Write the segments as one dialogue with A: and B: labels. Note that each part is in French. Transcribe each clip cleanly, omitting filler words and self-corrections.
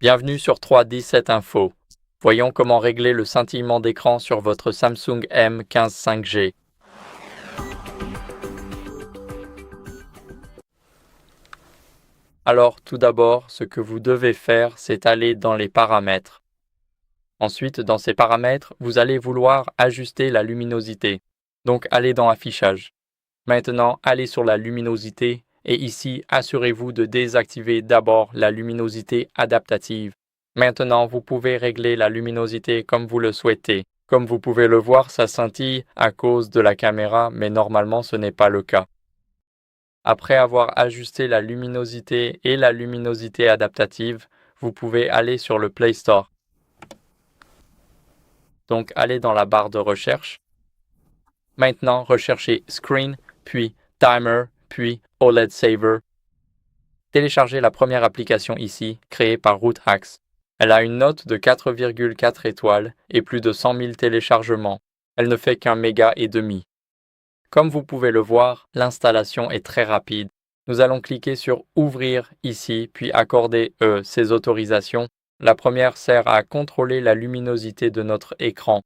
A: Bienvenue sur 3D7 Info. Voyons comment régler le scintillement d'écran sur votre Samsung M15 5G. Alors, tout d'abord, ce que vous devez faire, c'est aller dans les paramètres. Ensuite, dans ces paramètres, vous allez vouloir ajuster la luminosité. Donc, allez dans Affichage. Maintenant, allez sur la luminosité et ici, assurez-vous de désactiver d'abord la luminosité adaptative. Maintenant, vous pouvez régler la luminosité comme vous le souhaitez. Comme vous pouvez le voir, ça scintille à cause de la caméra, mais normalement ce n'est pas le cas. Après avoir ajusté la luminosité et la luminosité adaptative, vous pouvez aller sur le Play Store. Donc, allez dans la barre de recherche. Maintenant, recherchez Screen, puis Timer, puis OLED Saver. Téléchargez la première application ici, créée par RootHacks. Elle a une note de 4,4 étoiles et plus de 100 000 téléchargements. Elle ne fait qu'1,5 méga. Comme vous pouvez le voir, l'installation est très rapide. Nous allons cliquer sur Ouvrir ici, puis accorder ces autorisations. La première sert à contrôler la luminosité de notre écran.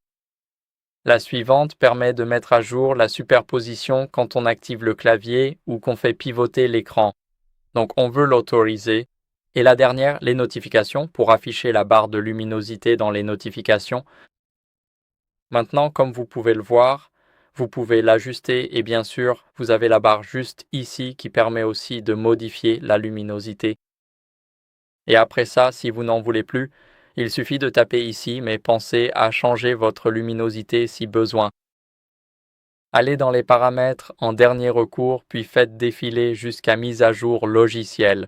A: La suivante permet de mettre à jour la superposition quand on active le clavier ou qu'on fait pivoter l'écran. Donc on veut l'autoriser. Et la dernière, les notifications, pour afficher la barre de luminosité dans les notifications. Maintenant, comme vous pouvez le voir, vous pouvez l'ajuster et bien sûr, vous avez la barre juste ici qui permet aussi de modifier la luminosité. Et après ça, si vous n'en voulez plus, il suffit de taper ici, mais pensez à changer votre luminosité si besoin. Allez dans les paramètres en dernier recours, puis faites défiler jusqu'à mise à jour logiciel.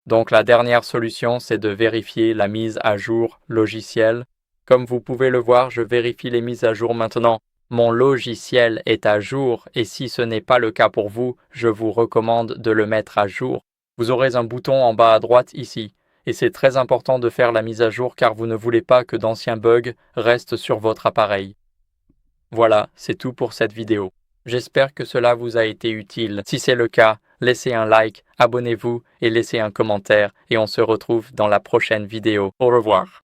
A: Donc la dernière solution, c'est de vérifier la mise à jour logiciel. Comme vous pouvez le voir, je vérifie les mises à jour maintenant. Mon logiciel est à jour et si ce n'est pas le cas pour vous, je vous recommande de le mettre à jour. Vous aurez un bouton en bas à droite ici. Et c'est très important de faire la mise à jour car vous ne voulez pas que d'anciens bugs restent sur votre appareil. Voilà, c'est tout pour cette vidéo. J'espère que cela vous a été utile. Si c'est le cas, laissez un like, abonnez-vous et laissez un commentaire et on se retrouve dans la prochaine vidéo. Au revoir.